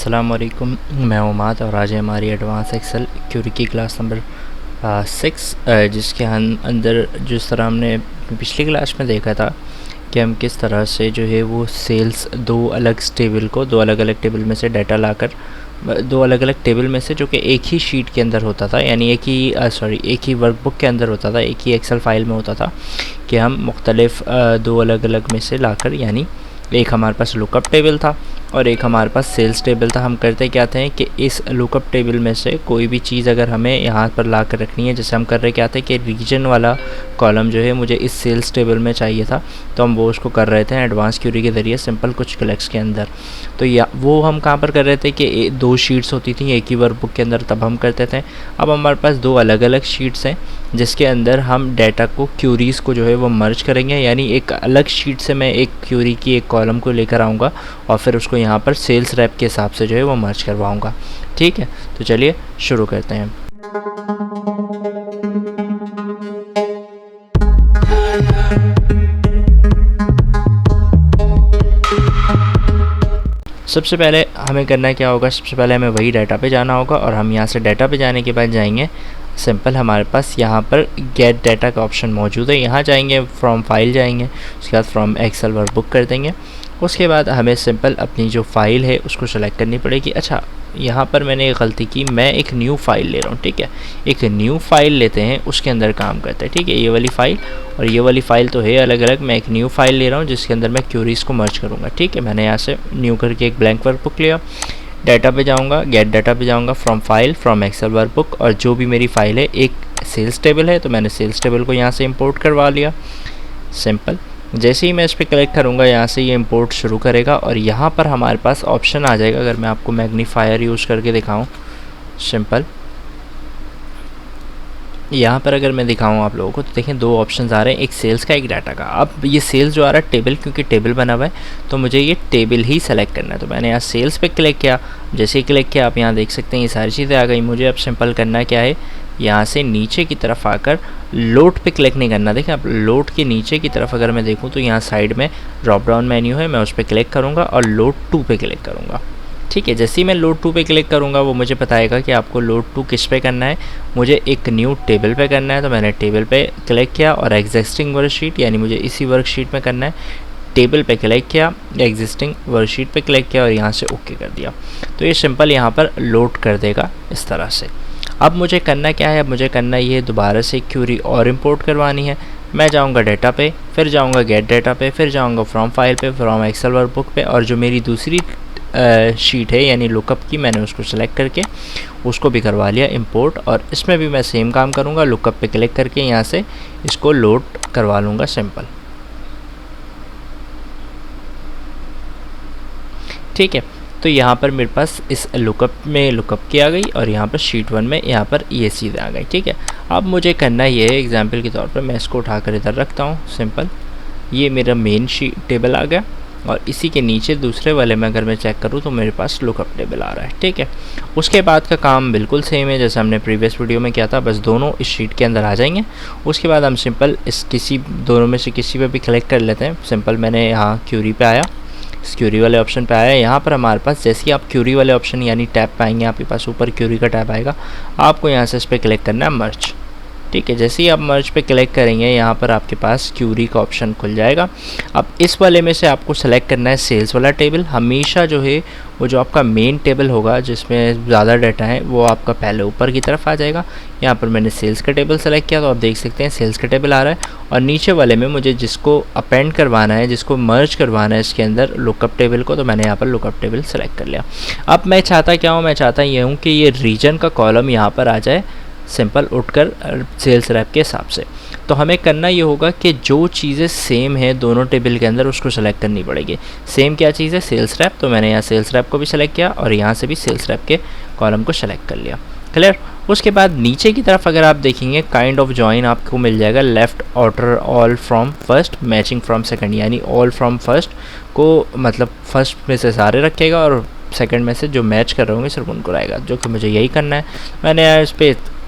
अस्सलामुअलैकुम, मैं उमाद और आज हमारी एडवांस एक्सेल क्यूरी की क्लास नंबर 6 जिसके अंदर जिस तरह हमने पिछली क्लास में देखा था कि हम किस तरह से जो है वो सेल्स दो अलग अलग टेबल में से डाटा लाकर दो अलग अलग टेबल में से जो कि एक ही शीट के अंदर होता था, यानी एक ही वर्कबुक के अंदर होता था, एक ही एक्सेल फाइल में होता था कि हम मुख्तलिफ दो अलग अलग में से लाकर, यानी एक हमारे पास लुकअप टेबल था और एक हमारे पास सेल्स टेबल था। हम करते क्या थे कि इस लुकअप टेबल में से कोई भी चीज़ अगर हमें यहाँ पर ला कर रखनी है, जैसे हम कर रहे क्या थे कि रीजन वाला कॉलम जो है मुझे इस सेल्स टेबल में चाहिए था, तो हम वो उसको कर रहे थे एडवांस क्यूरी के ज़रिए सिंपल कुछ क्लिक्स के अंदर। तो या वो हम कहाँ पर कर रहे थे कि दो शीट्स होती थी एक ही वर्कबुक के अंदर, तब हम करते थे। अब हमारे पास दो अलग अलग शीट्स हैं जिसके अंदर हम डाटा को क्यूरीज़ को जो है वो मर्ज करेंगे, यानी एक अलग शीट से मैं एक क्यूरी की एक कॉलम को लेकर आऊँगा और फिर उसको यहाँ पर सेल्स रैप के हिसाब से जो है वो मर्ज करवाऊँगा। ठीक है, तो चलिए शुरू करते हैं। सबसे पहले हमें करना क्या होगा, सबसे पहले हमें वही डाटा पे जाना होगा और हम यहाँ से डाटा पे जाने के बाद जाएंगे सिंपल, हमारे पास यहाँ पर गेट डाटा का ऑप्शन मौजूद है, यहाँ जाएंगे, फ्रॉम फाइल जाएंगे, उसके बाद फ्रॉम एक्सेल वर्कबुक कर देंगे। उसके बाद हमें सिंपल अपनी जो फ़ाइल है उसको सेलेक्ट करनी पड़ेगी। अच्छा, यहाँ पर मैंने एक गलती की, मैं एक न्यू फ़ाइल ले रहा हूँ। ठीक है, एक न्यू फ़ाइल लेते हैं, उसके अंदर काम करते हैं। ठीक है, ये वाली फ़ाइल और ये वाली फ़ाइल तो है अलग अलग, मैं एक न्यू फ़ाइल ले रहा हूँ जिसके अंदर मैं क्यूरीज़ को मर्ज करूँगा। ठीक है, मैंने यहाँ से न्यू करके एक ब्लैंक वर्कबुक लिया, डाटा पे जाऊँगा, गेट डाटा पे जाऊँगा, from file, from Excel workbook, और जो भी मेरी फ़ाइल है एक सेल्स टेबल है, तो मैंने सेल्स टेबल को यहाँ से इंपोर्ट करवा लिया। सिंपल, जैसे ही मैं इस पर क्लिक करूँगा यहाँ से ये इंपोर्ट शुरू करेगा और यहाँ पर हमारे पास ऑप्शन आ जाएगा। अगर मैं आपको मैग्नीफायर यूज़ करके दिखाऊँ, सिंपल यहाँ पर अगर मैं दिखाऊँ आप लोगों को, तो देखें दो ऑप्शंस आ रहे हैं, एक सेल्स का एक डाटा का। अब ये सेल्स जो आ रहा है टेबल, क्योंकि टेबल बना हुआ है तो मुझे ये टेबल ही सेलेक्ट करना है, तो मैंने यहाँ सेल्स पे क्लिक किया। जैसे ही क्लिक किया आप यहाँ देख सकते हैं ये सारी चीज़ें आ गई। मुझे अब सिंपल करना क्या है, यहाँ से नीचे की तरफ आकर लोड पे क्लिक नहीं करना। देखें आप लोड के नीचे की तरफ अगर मैं देखूँ तो यहाँ साइड में ड्रॉप डाउन मेन्यू है, मैं उस पर क्लिक करूँगा और लोड टू पे क्लिक करूँगा। ठीक है, जैसे ही मैं लोड टू पे क्लिक करूँगा वो मुझे बताएगा कि आपको लोड टू किस पे करना है। मुझे एक न्यू टेबल पे करना है, तो मैंने टेबल पे क्लिक किया और एग्जिस्टिंग वर्कशीट, यानी मुझे इसी वर्कशीट में करना है, टेबल पे क्लिक किया, एग्जिस्टिंग वर्कशीट पे क्लिक किया और यहाँ से ओके कर दिया। तो ये सिंपल यहाँ पर लोड कर देगा इस तरह से। अब मुझे करना क्या है, अब मुझे करना ये दोबारा से क्यूरी और इंपोर्ट करवानी है। मैं जाऊँगा डाटा पे, फिर जाऊँगा गेट डाटा पे, फिर जाऊँगा फ्रॉम फाइल पे, फ्रॉम एक्सेल वर्कबुक पे, और जो मेरी दूसरी शीट है यानी लुकअप की, मैंने उसको सेलेक्ट करके उसको भी करवा लिया इंपोर्ट, और इसमें भी मैं सेम काम करूँगा, लुकअप पे क्लिक करके यहाँ से इसको लोड करवा लूँगा सिंपल। ठीक है, तो यहाँ पर मेरे पास इस लुकअप में लुकअप की आ गई और यहाँ पर शीट 1 में यहाँ पर ये चीज़ें आ गई। ठीक है, अब मुझे करना ये है, एग्जाम्पल के तौर पर मैं इसको उठाकर इधर रखता हूँ। सिंपल, ये मेरा मेन शीट टेबल आ गया और इसी के नीचे दूसरे वाले में अगर मैं चेक करूँ तो मेरे पास लुकअप टेबल आ रहा है। ठीक है, उसके बाद का काम बिल्कुल सेम है जैसे हमने प्रीवियस वीडियो में किया था, बस दोनों इस शीट के अंदर आ जाएंगे। उसके बाद हम सिंपल इस दोनों में से किसी पे भी क्लिक कर लेते हैं। सिंपल मैंने यहाँ क्यूरी पे आया, इस क्यूरी वाले ऑप्शन पे आया। यहाँ पर हमारे पास जैसे ही आप क्यूरी वाले ऑप्शन यानी टैब पे आएंगे, आपके पास ऊपर क्यूरी का टैब आएगा, आपको यहाँ से इस पर क्लिक करना है मर्ज। ठीक है, जैसे ही आप मर्ज पे क्लिक करेंगे यहाँ पर आपके पास क्यूरी का ऑप्शन खुल जाएगा। अब इस वाले में से आपको सेलेक्ट करना है सेल्स वाला टेबल। हमेशा जो है वो जो आपका मेन टेबल होगा जिसमें ज़्यादा डाटा है वो आपका पहले ऊपर की तरफ आ जाएगा। यहाँ पर मैंने सेल्स का टेबल सेलेक्ट किया तो आप देख सकते हैं सेल्स का टेबल आ रहा है, और नीचे वाले में मुझे जिसको अपेंड करवाना है, जिसको मर्ज करवाना है इसके अंदर लुकअप टेबल को, तो मैंने यहाँ पर लुकअप टेबल सेलेक्ट कर लिया। अब मैं चाहता क्या हूँ, मैं चाहता ये हूँ कि ये रीजन का कॉलम यहाँ पर आ जाए सिंपल उठकर सेल्स रैप के हिसाब से। तो हमें करना ये होगा कि जो चीज़ें सेम है दोनों टेबल के अंदर उसको सेलेक्ट करनी पड़ेगी। सेम क्या चीज़ है, सेल्स रैप, तो मैंने यहाँ सेल्स रैप को भी सेलेक्ट किया और यहाँ से भी सेल्स रैप के कॉलम को सेलेक्ट कर लिया। क्लियर, उसके बाद नीचे की तरफ अगर आप देखेंगे काइंड ऑफ जॉइन आपको मिल जाएगा, left order all from first matching from second, यानी ऑल फ्रॉम फर्स्ट को मतलब फर्स्ट में से सारे रखेगा और सेकंड में से जो मैच कर रहे होंगे सिर्फ उनको रहेगा, जो कि मुझे यही करना है। मैंने इस पर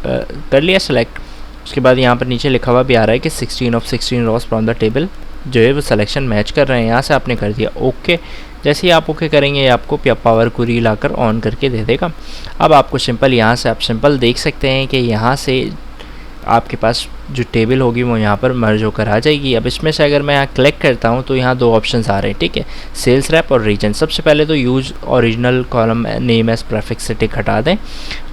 कर लिया सेलेक्ट। उसके बाद यहाँ पर नीचे लिखा हुआ भी आ रहा है कि 16 of 16 Ross from the table जो है वो सिलेक्शन मैच कर रहे हैं, यहाँ से आपने कर दिया ओके। जैसे ही आप ओके करेंगे ये आपको पावर क्वेरी लाकर ऑन करके दे देगा। अब आपको सिंपल यहाँ से आप सिंपल देख सकते हैं कि यहाँ से आपके पास जो टेबल होगी वो यहाँ पर मर्ज होकर आ जाएगी। अब इसमें से अगर मैं यहाँ क्लिक करता हूँ तो यहाँ 2 ऑप्शंस आ रहे हैं, ठीक है, सेल्स रैप और रीजन। सबसे पहले तो use original column name as prefix से टिक हटा दें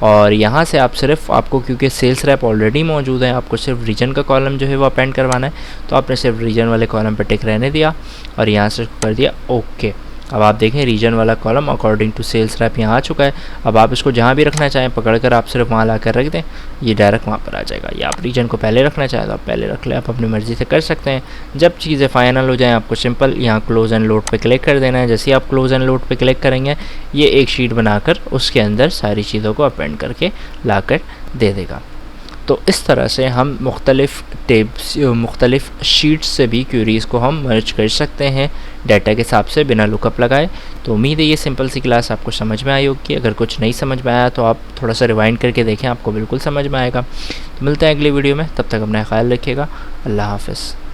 और यहाँ से आप सिर्फ आपको क्योंकि सेल्स रैप ऑलरेडी मौजूद है, आपको सिर्फ रीजन का कॉलम जो है वो अपेंड करवाना है, तो आपने सिर्फ रीजन वाले कॉलम पर टिक रहने दिया और यहाँ से कर दिया ओके। अब आप देखें रीजन वाला column according to sales rep यहाँ आ चुका है। अब आप इसको जहाँ भी रखना चाहें पकड़कर आप सिर्फ वहाँ ला कर रख दें, ये डायरेक्ट वहाँ पर आ जाएगा। या आप रीजन को पहले रखना चाहें तो आप पहले रख लें, आप अपनी मर्ज़ी से कर सकते हैं। जब चीज़ें फाइनल हो जाएं आपको सिंपल यहाँ क्लोज़ एंड लोड पे क्लिक कर देना है। जैसे ही आप क्लोज़ एंड लोड पे क्लिक करेंगे ये एक शीट बनाकर उसके अंदर सारी चीज़ों को अपेंड करके ला कर दे देगा। तो इस तरह से हम मुख्तलिफ़ शीट्स से भी क्वेरीज़ को हम मर्ज कर सकते हैं डाटा के हिसाब से बिना लुकअप लगाए। तो उम्मीद है ये सिंपल सी क्लास आपको समझ में आई होगी। अगर कुछ नहीं समझ में आया तो आप थोड़ा सा रिवाइंड करके देखें, आपको बिल्कुल समझ में आएगा। तो मिलते हैं अगली वीडियो में, तब तक अपना ख्याल रखिएगा। अल्लाह हाफ़िज़।